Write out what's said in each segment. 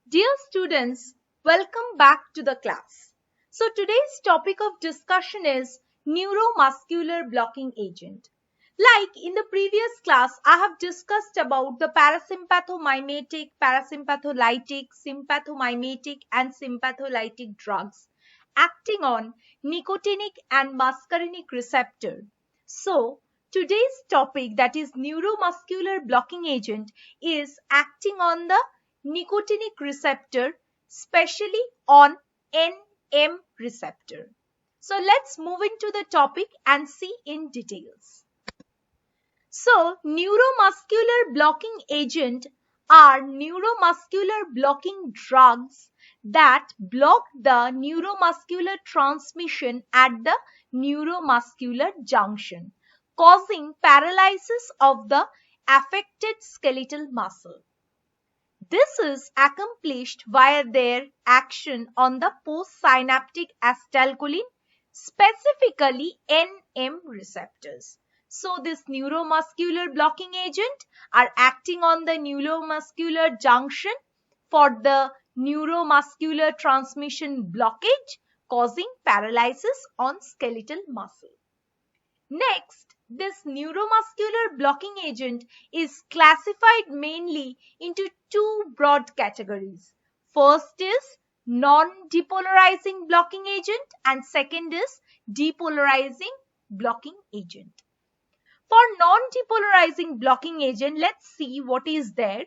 Dear students, welcome back to the class. So today's topic of discussion is neuromuscular blocking agent. Like in the previous class, I have discussed about the parasympathomimetic, parasympatholytic, sympathomimetic and sympatholytic drugs acting on nicotinic and muscarinic receptor. So today's topic, that is neuromuscular blocking agent, is acting on the nicotinic receptor, especially on NM receptor. So let's move into the topic and see in details. So neuromuscular blocking agent are neuromuscular blocking drugs that block the neuromuscular transmission at the neuromuscular junction, causing paralysis of the affected skeletal muscle. This is accomplished via their action on the postsynaptic acetylcholine, specifically NM receptors. So this neuromuscular blocking agent are acting on the neuromuscular junction for the neuromuscular transmission blockage, causing paralysis on skeletal muscle. Next, this neuromuscular blocking agent is classified mainly into two broad categories. First is non-depolarizing blocking agent and second is depolarizing blocking agent. For non-depolarizing blocking agent, let's see what is there.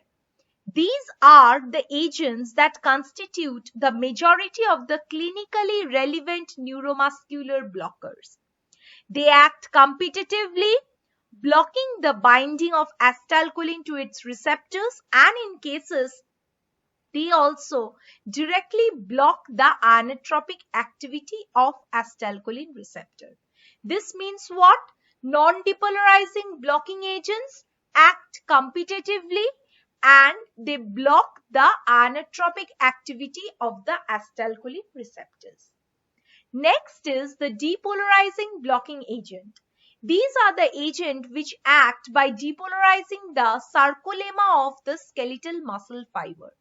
These are the agents that constitute the majority of the clinically relevant neuromuscular blockers. They act competitively, blocking the binding of acetylcholine to its receptors, and in cases they also directly block the inotropic activity of acetylcholine receptor. This means what? Non-depolarizing blocking agents act competitively and they block the inotropic activity of the acetylcholine receptors. Next is the depolarizing blocking agent. These are the agents which act by depolarizing the sarcolemma of the skeletal muscle fiber.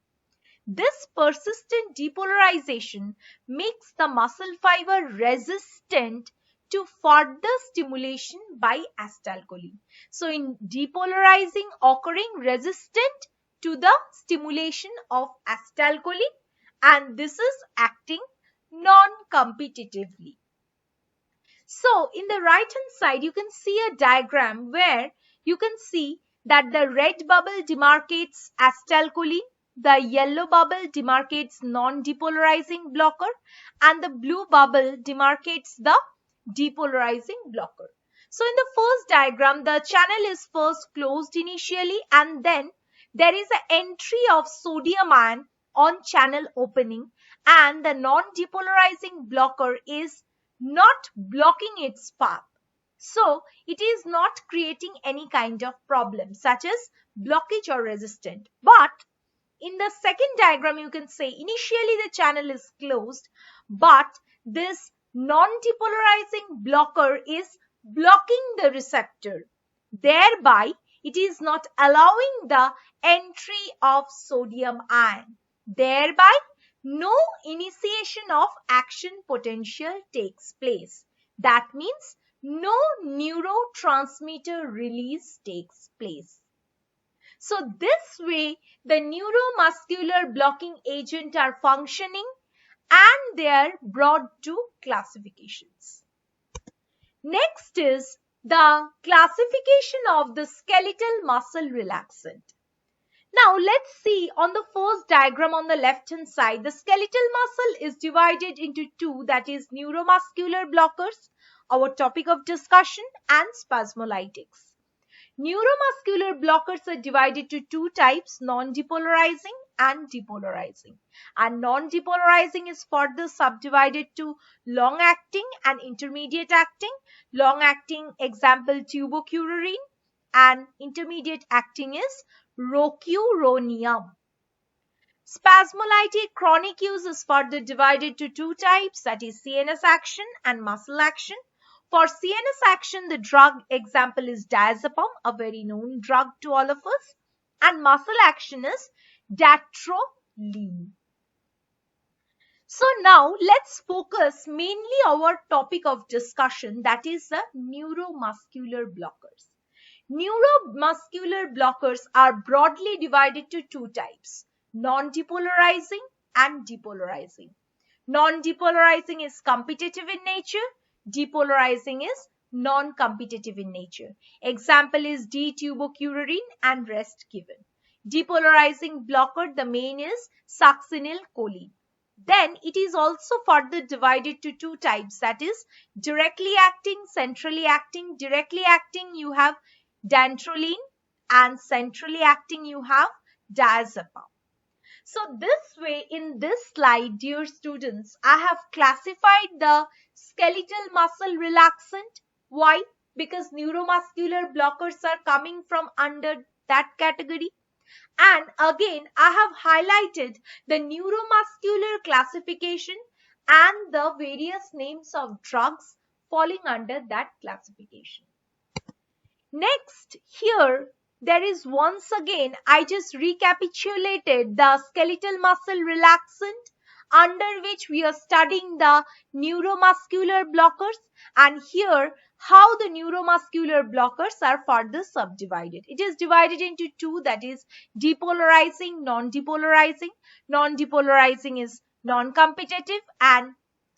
This persistent depolarization makes the muscle fiber resistant to further stimulation by acetylcholine. So in depolarizing occurring resistant to the stimulation of acetylcholine, and this is acting non-competitively. So in the right hand side, you can see a diagram where you can see that the red bubble demarcates acetylcholine, the yellow bubble demarcates non-depolarizing blocker, and the blue bubble demarcates the depolarizing blocker. So in the first diagram, the channel is first closed initially and then there is an entry of sodium ion on channel opening, and the non-depolarizing blocker is not blocking its path. So it is not creating any kind of problem such as blockage or resistance. But in the second diagram, you can say initially the channel is closed, but this non-depolarizing blocker is blocking the receptor. Thereby, it is not allowing the entry of sodium ion. Thereby, no initiation of action potential takes place. That means no neurotransmitter release takes place. So this way, the neuromuscular blocking agent are functioning and they are brought to classifications. Next is the classification of the skeletal muscle relaxant. Now let's see on the first diagram on the left hand side, the skeletal muscle is divided into two, that is neuromuscular blockers, our topic of discussion, and spasmolytics. Neuromuscular blockers are divided to two types, non-depolarizing and depolarizing. And non-depolarizing is further subdivided to long-acting and intermediate acting. Long-acting example tubocurarine and intermediate acting is rocuronium. Spasmolytic chronic use is further divided to two types, that is CNS action and muscle action. For CNS action, the drug example is diazepam, a very known drug to all of us. And muscle action is lean. So now let's focus mainly our topic of discussion, that is the neuromuscular blockers. Neuromuscular blockers are broadly divided to two types: non-depolarizing and depolarizing. Non-depolarizing is competitive in nature, depolarizing is non-competitive in nature. Example is D-tubercularine and rest given. Depolarizing blocker, the main is succinylcholine. Then it is also further divided to two types, that is directly acting, centrally acting. Directly acting you have dantrolene, and centrally acting you have diazepam. So this way, in this slide, dear students, I have classified the skeletal muscle relaxant. Why? Because neuromuscular blockers are coming from under that category. And again, I have highlighted the neuromuscular classification and the various names of drugs falling under that classification. Next, here there is once again, I just recapitulated the skeletal muscle relaxant under which we are studying the neuromuscular blockers, and here how the neuromuscular blockers are further subdivided. It is divided into two, that is depolarizing, non-depolarizing. Non-depolarizing is non-competitive and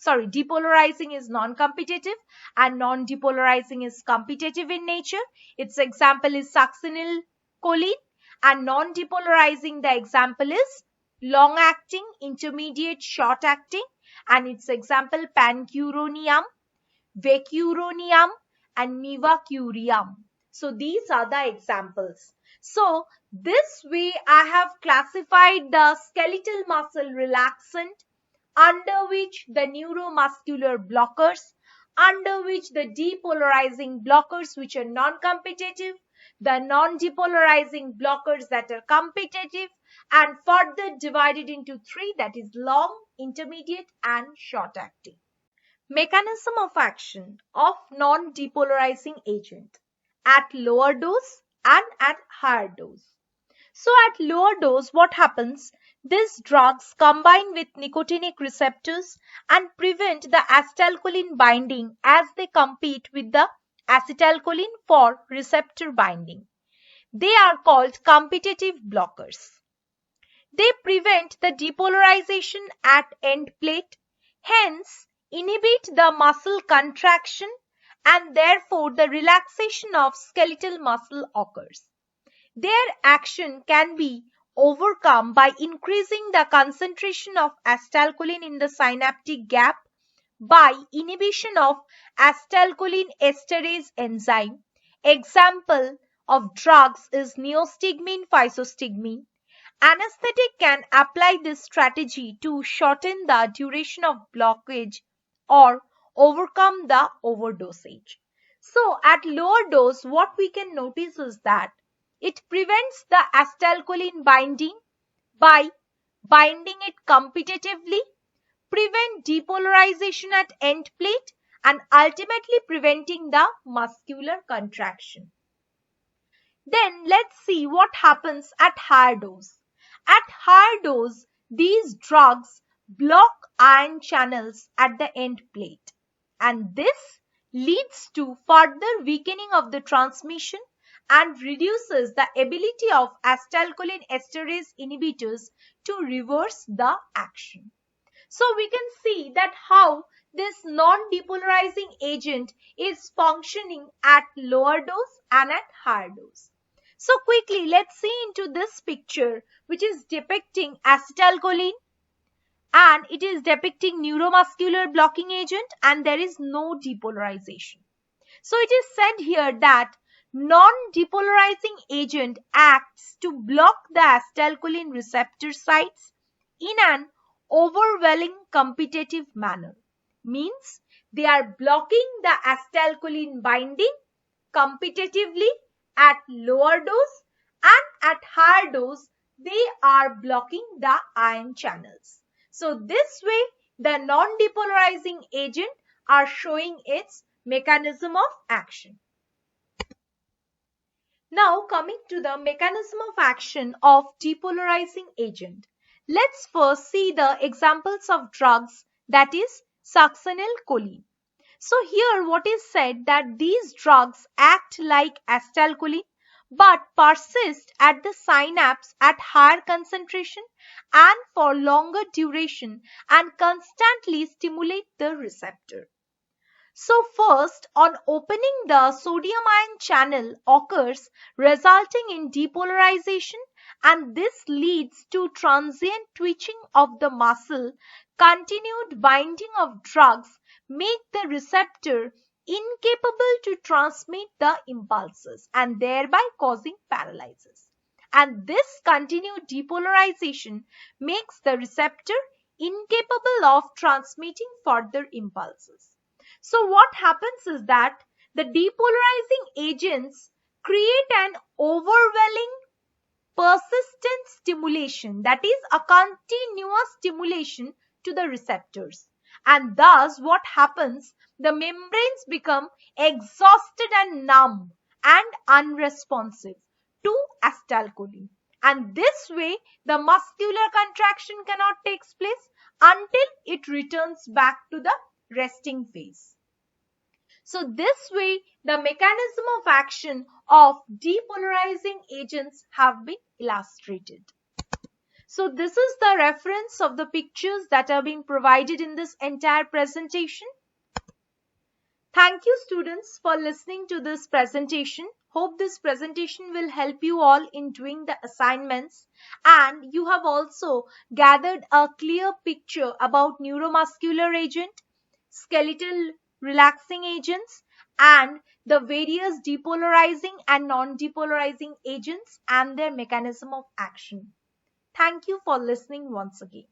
depolarizing is non-competitive and non-depolarizing is competitive in nature. Its example is succinylcholine, and non-depolarizing, the example is long-acting, intermediate, short-acting, and its example pancuronium, vecuronium, and nivacurium. So these are the examples. So this way I have classified the skeletal muscle relaxant, under which the neuromuscular blockers, under which the depolarizing blockers which are non-competitive, the non-depolarizing blockers that are competitive, and further divided into three, that is long, intermediate, and short-acting. Mechanism of action of non-depolarizing agent at lower dose and at higher dose. So at lower dose, what happens? These drugs combine with nicotinic receptors and prevent the acetylcholine binding as they compete with the acetylcholine for receptor binding. They are called competitive blockers. They prevent the depolarization at end plate, hence inhibit the muscle contraction, and therefore the relaxation of skeletal muscle occurs. Their action can be overcome by increasing the concentration of acetylcholine in the synaptic gap by inhibition of acetylcholine esterase enzyme. Example of drugs is neostigmine, physostigmine. Anesthetic can apply this strategy to shorten the duration of blockage or overcome the overdosage. So at lower dose, what we can notice is that it prevents the acetylcholine binding by binding it competitively, prevent depolarization at end plate, and ultimately preventing the muscular contraction. Then let's see what happens at higher dose. At higher dose, these drugs block ion channels at the end plate, and this leads to further weakening of the transmission and reduces the ability of acetylcholine esterase inhibitors to reverse the action. So we can see that how this non-depolarizing agent is functioning at lower dose and at higher dose. So quickly, let's see into this picture, which is depicting acetylcholine, and it is depicting neuromuscular blocking agent, and there is no depolarization. So it is said here that non-depolarizing agent acts to block the acetylcholine receptor sites in an overwhelming competitive manner. Means they are blocking the acetylcholine binding competitively at lower dose, and at higher dose they are blocking the ion channels. So this way the non-depolarizing agent are showing its mechanism of action. Now coming to the mechanism of action of depolarizing agent. Let's first see the examples of drugs, that is succinylcholine. So here what is said that these drugs act like acetylcholine but persist at the synapse at higher concentration and for longer duration and constantly stimulate the receptor. So first, on opening the sodium ion channel occurs resulting in depolarization, and this leads to transient twitching of the muscle. Continued binding of drugs make the receptor incapable to transmit the impulses and thereby causing paralysis. And this continued depolarization makes the receptor incapable of transmitting further impulses. So what happens is that the depolarizing agents create an overwhelming persistent stimulation, that is a continuous stimulation to the receptors. And thus what happens, the membranes become exhausted and numb and unresponsive to acetylcholine. And this way the muscular contraction cannot take place until it returns back to the resting phase. So this way the mechanism of action of depolarizing agents have been illustrated. So this is the reference of the pictures that are being provided in this entire presentation. Thank you students for listening to this presentation. Hope this presentation will help you all in doing the assignments, and you have also gathered a clear picture about neuromuscular agent, skeletal relaxing agents, and the various depolarizing and non-depolarizing agents and their mechanism of action. Thank you for listening once again.